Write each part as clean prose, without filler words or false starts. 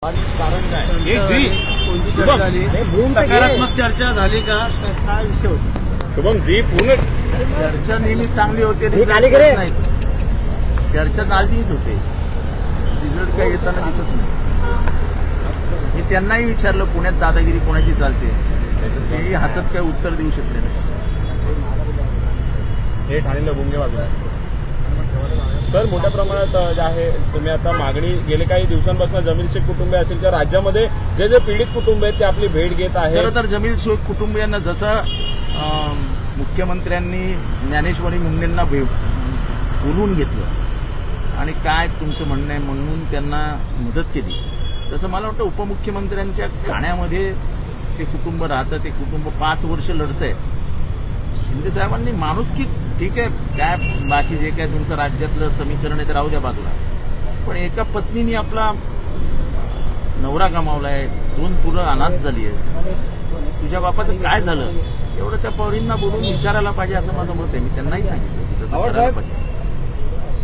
कारण काय कोणती चर्चा झाली? सकारात्मक चर्चा झाली का? काय विषय होता? शुभम जी पूर्ण चर्चा नेहमी चांगली होते, चर्चा चालतीच होते, रिझल्ट काय येताना दिसत नाही. मी त्यांनाही विचारलं पुण्यात दादागिरी कोणाची चालते, तेही हसत काय उत्तर देऊ शकले नाही. हे ठाणे लबुंगे बाजूला. सर मोठ्या प्रमाणात जे आहे तुम्ही आता मागणी गेले काही दिवसांपासून जमील शेख कुटुंबे असेल किंवा राज्यामध्ये जे जे पीडित कुटुंब आहेत ते आपली भेट घेत आहे. खरं तर जमील शेख कुटुंबियांना जसं मुख्यमंत्र्यांनी ज्ञानेश्वरी मुंडेंना बोलवून घेतलं आणि काय तुमचं म्हणणं आहे म्हणून त्यांना मदत केली, तसं मला वाटतं उपमुख्यमंत्र्यांच्या ठाण्यामध्ये ते कुटुंब राहतं, ते कुटुंब 5 वर्ष लढतंय. शिंदे साहेबांनी माणुसकी ठीक आहे, काय बाकी जे काय तुमचं राज्यातलं समीकरण आहे ते राहू द्या बाजूला, पण एका पत्नीने आपला नवरा गमावलाय, 2 पुरं अनाथ झाली आहे, तुझ्या बापाचं काय झालं एवढं त्या पौरींना बोलून विचारायला पाहिजे असं माझं मत आहे. मी त्यांनाही सांगितलं की तसं करायला पाहिजे.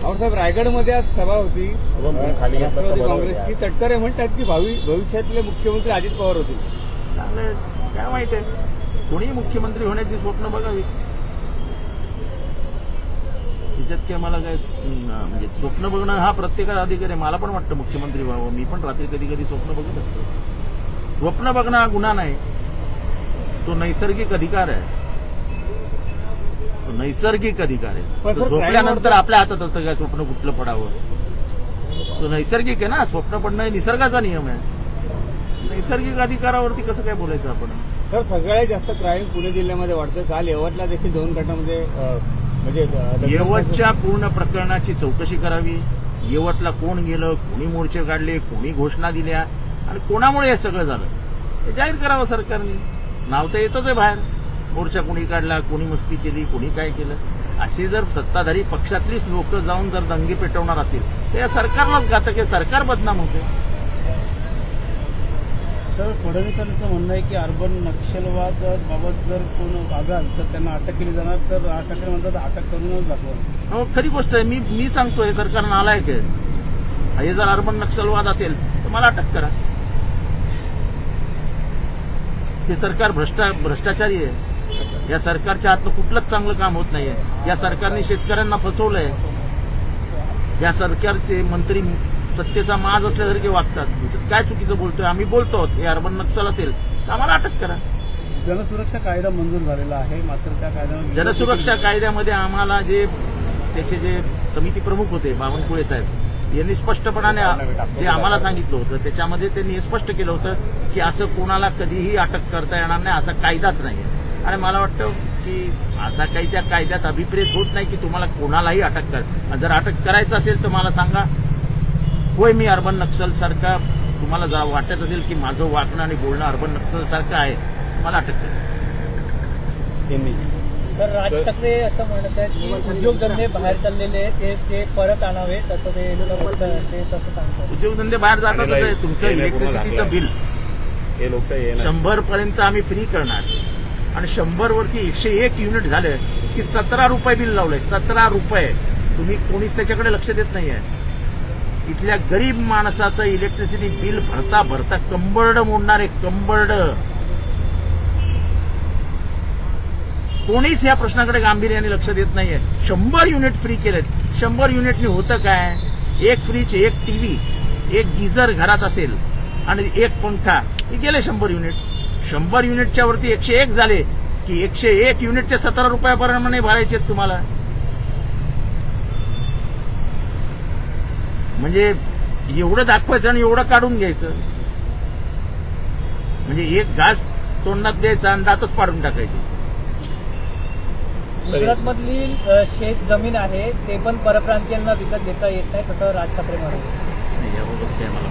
साहेब रायगडमध्ये आज सभा होती राष्ट्रवादी काँग्रेसची. तटकरे म्हणतात की भविष्यातले मुख्यमंत्री अजित पवार होते. चांगलं काय वाईट आहे, कोणीही मुख्यमंत्री होण्याची स्वप्न बघावी, त्याच्यात काय मला काय म्हणजे स्वप्न बघणं हा प्रत्येकाचा अधिकार आहे. मला पण वाटतं मुख्यमंत्री व्हावं, मी पण रात्री कधी कधी स्वप्न बघत असतो. स्वप्न बघणं हा गुन्हा नाही, तो नैसर्गिक अधिकार आहे, तो नैसर्गिक अधिकार आहे. झोपल्यानंतर आपल्या हातात असतं काय स्वप्न कुठलं पडावं, तो नैसर्गिक आहे ना. स्वप्न पडणं हे निसर्गाचा नियम आहे, नैसर्गिक अधिकारावरती कसं काय बोलायचं आपण. सर सगळ्यात जास्त क्राईम पुणे जिल्ह्यामध्ये वाढतं. काल यवतला देखील 2 घटनांमध्ये म्हणजे यवतच्या पूर्ण प्रकरणाची चौकशी करावी. यवतला कोण गेलं, कोणी मोर्चे काढले, कोणी घोषणा दिल्या आणि कोणामुळे हे सगळं झालं हे जाहीर करावं सरकारने. नाव तर येतच आहे बाहेर, मोर्चा कोणी काढला, कोणी मस्ती केली, कोणी काय केलं. अशी जर सत्ताधारी पक्षातलीच लोक जाऊन जर दंगे पेटवणार असतील तर या सरकारलाच घातक आहे, सरकार बदनाम होते. तर फडणवीसांचं म्हणणं आहे की अर्बन नक्षलवाद बाबत जर कोण वागाल तर त्यांना अटक केली जाणार, तर ठाकरे म्हणतात अटक करूनच दाखवा. हो खरी गोष्ट आहे, मी सांगतोय सरकार नालायक आहे. हे जर अर्बन नक्षलवाद असेल तर मला अटक करा. हे सरकार भ्रष्टाचारी आहे. या सरकारच्या हातनं कुठलंच चांगलं काम होत नाहीये. या सरकारने शेतकऱ्यांना फसवलंय. या सरकारचे मंत्री सत्तेचा माज असल्यासारखे वागतात. काय चुकीचं बोलतोय, आम्ही बोलतो हे अर्बन नक्षल असेल तर आम्हाला अटक करा. जनसुरक्षा कायदा मंजूर झालेला आहे, मात्र त्या कायद्यामध्ये जनसुरक्षा कायद्यामध्ये आम्हाला त्याचे जे समिती प्रमुख होते बावनकुळे साहेब यांनी स्पष्टपणाने जे आम्हाला सांगितलं होतं त्याच्यामध्ये त्यांनी हे स्पष्ट केलं होतं की असं कोणाला कधीही अटक करता येणार नाही, असा कायदाच नाही. आणि मला वाटतं की असा काही त्या कायद्यात अभिप्रेत होत नाही की तुम्हाला कोणालाही अटक कर. जर अटक करायचं असेल तर मला सांगा, होय मी अर्बन नक्षल सारखा तुम्हाला वाटत असेल की माझं वागणं आणि बोलणं अर्बन नक्षल सारखं आहे, मला अटक करा. तर राज ठाकरे असं म्हणत आहेत की उद्योगधंदे बाहेर चाललेले ते परत आणावे, तसं ते तसं सांगतात. उद्योगधंदे बाहेर जातात. तुमचं इलेक्ट्रिसिटीचं बिल 100 पर्यंत आम्ही फ्री करणार आणि 100 वरती 101 युनिट झाले की 17 रुपये बिल लावलंय. 17 रुपये. तुम्ही कोणीच त्याच्याकडे लक्ष देत नाहीये. इथल्या गरीब माणसाचं इलेक्ट्रिसिटी बिल भरता भरता कंबरडं मोडणारे कंबरडं. कोणीच या प्रश्नाकडे गांभीर्याने लक्ष देत नाहीये. 100 युनिट फ्री केलेत. 100 युनिटनी होतं काय, एक फ्रीज, एक टीव्ही, एक गिझर घरात असेल आणि एक पंखा, हे गेले 100 युनिट. 100 युनिटच्या वरती 101 झाले की 101 युनिटचे 17 रुपयाप्रमाणे भरायचे तुम्हाला. म्हणजे एवढं दाखवायचं आणि एवढं काढून घ्यायचं. म्हणजे एक घास तोंडात द्यायचा आणि दातच पाडून टाकायचे. गुजरातमधली शेत जमीन आहे ते पण परप्रांतीयांना विकत देता येत नाही, तसं राज ठाकरे म्हणाले. याबाबत काय मला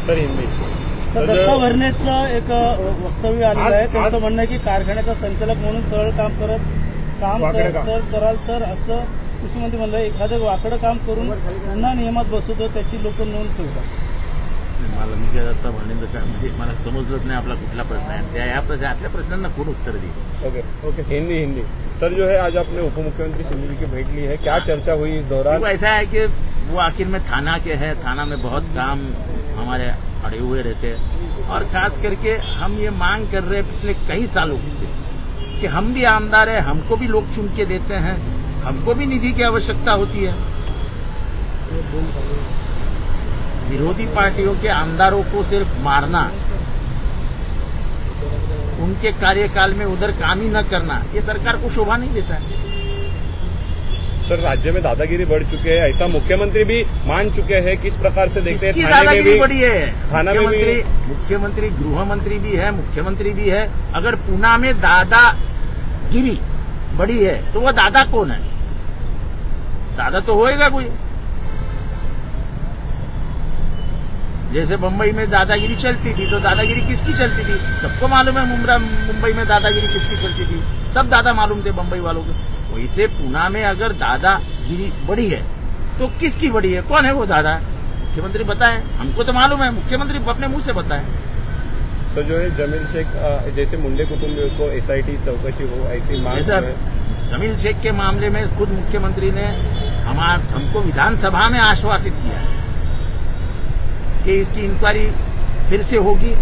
सर हिंदी दत्ता भरणेचं एक वक्तव्य आलेलं आहे. त्यांचं म्हणणं आहे की कारखान्याचा संचालक म्हणून सरळ काम कराल तर असं कृषीमंत्री म्हणलं, एखादं वाकडं काम करून पुन्हा नियमात बसवतो त्याची लोक नोंद ठेवतात. मला मी काय दत्ता भरणेंचं काय म्हणजे मला समजलंच नाही आपला कुठला प्रश्न आहे. आपल्या प्रश्नांना कोण उत्तर देईल. ओके हिंदी. सर जो है आज आपने उप मुख्यमंत्री शिंदे जी की भेंट ली है, क्या चर्चा हुई इस दौरान? ऐसा है कि वो आखिर में थाना के है, थाना में बहुत काम हमारे अड़े हुए रहते हैं। और खास करके हम ये मांग कर रहे हैं पिछले कई सालों से कि हम भी आमदार है, हमको भी लोग चुन के देते हैं, हमको भी निधि की आवश्यकता होती है। विरोधी पार्टियों के आमदारों को सिर्फ मारना, उनके कार्यकाल में उधर काम ही न करना, ये सरकार को शोभा नहीं देता है। सर, राज्य में दादागिरी बढ़ चुके हैं, ऐसा मुख्यमंत्री भी मान चुके हैं। किस प्रकार से देखते हैं? दादागिरी बढ़ी है। थाना में भी मुख्यमंत्री गृह मंत्री भी है, मुख्यमंत्री भी है। अगर पूना में दादागिरी बढ़ी है तो वह दादा कौन है? दादा तो होएगा कोई। जैसे बम्बई में दादागिरी चलती थी तो दादागिरी किसकी चलती थी? सबको मालूम है मुंबई में दादागिरी किसकी चलती थी, सब दादा मालूम थे बम्बई वालों को। वैसे पूना में अगर दादागिरी बढ़ी है तो किसकी बढ़ी है? कौन है वो दादा? मुख्यमंत्री बताए, हमको तो मालूम है, मुख्यमंत्री अपने मुंह से बताए। तो जो है जमील शेख जैसे मुंडे कुटुंबियों को SIT चौकसी हो, ऐसी मांग है। जमील शेख के मामले में खुद मुख्यमंत्री ने हमको विधानसभा में आश्वासित किया है कि इसकी इंक्वायरी फिर से होगी।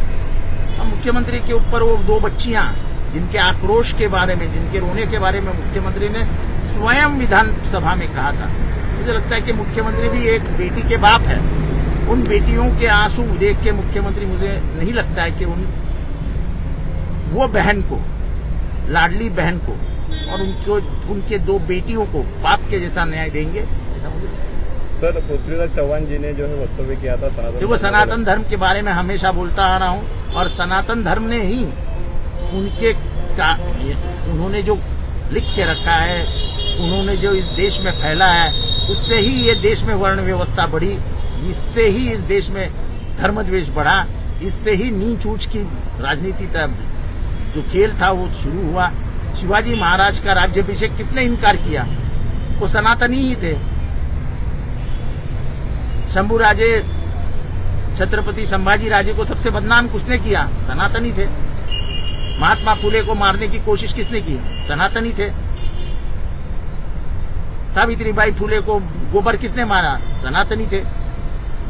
हम मुख्यमंत्री के ऊपर वो 2 बच्चियां जिनके आक्रोश के बारे में, जिनके रोने के बारे में मुख्यमंत्री ने स्वयं विधानसभा में कहा था। मुझे लगता है कि मुख्यमंत्री भी एक बेटी के बाप है। उन बेटियों के आंसू देख के मुख्यमंत्री, मुझे नहीं लगता है कि वो बहन को, लाडली बहन को और उनके 2 बेटियों को बाप के जैसा न्याय देंगे, ऐसा मुझे। सर, पृथ्वीराज चौहान जी ने जो है वक्तव्य किया था देखो, सनातन धर्म के बारे में हमेशा बोलता आ रहा हूं और सनातन धर्म ने ही उन्होंने जो लिख के रखा है, उन्होंने जो इस देश में फैला है, उससे ही ये देश में वर्ण व्यवस्था बढ़ी, इससे ही इस देश में धर्मद्वेष बढ़ा, इससे ही नीच ऊंच की राजनीति जो खेल था वो शुरू हुआ। शिवाजी महाराज का राज्याभिषेक किसने इनकार किया? वो सनातनी ही थे। शंभू राजे, छत्रपति संभाजी राजे को सबसे बदनाम किसने किया? सनातनी थे। महात्मा फुले को मारने की कोशिश किसने की? सनातनी थे। सावित्रीबाई फुले को गोबर किसने मारा? सनातनी थे।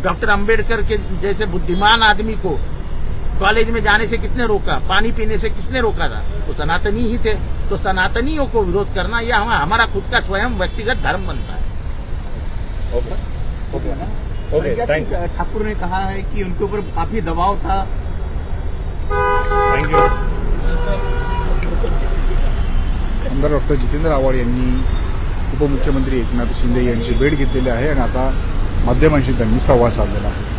डॉक्टर अंबेडकर के जैसे बुद्धिमान आदमी को कॉलेज में जाने से किसने रोका? पानी पीने से किसने रोका था? वो सनातनी ही थे। तो सनातनियों को विरोध करना यह हमारा खुद का स्वयं व्यक्तिगत धर्म बनता है। Okay, thank you. ठाकुर ने कहा है कि उनके ऊपर काफी दबाव था। Thank you. आमदार डॉक्टर जितेंद्र आव्हाड यांनी उपमुख्यमंत्री एकनाथ शिंदे यांची भेट घेतलेली आहे आणि आता माध्यमांशी त्यांनी संवाद साधलेला आहे।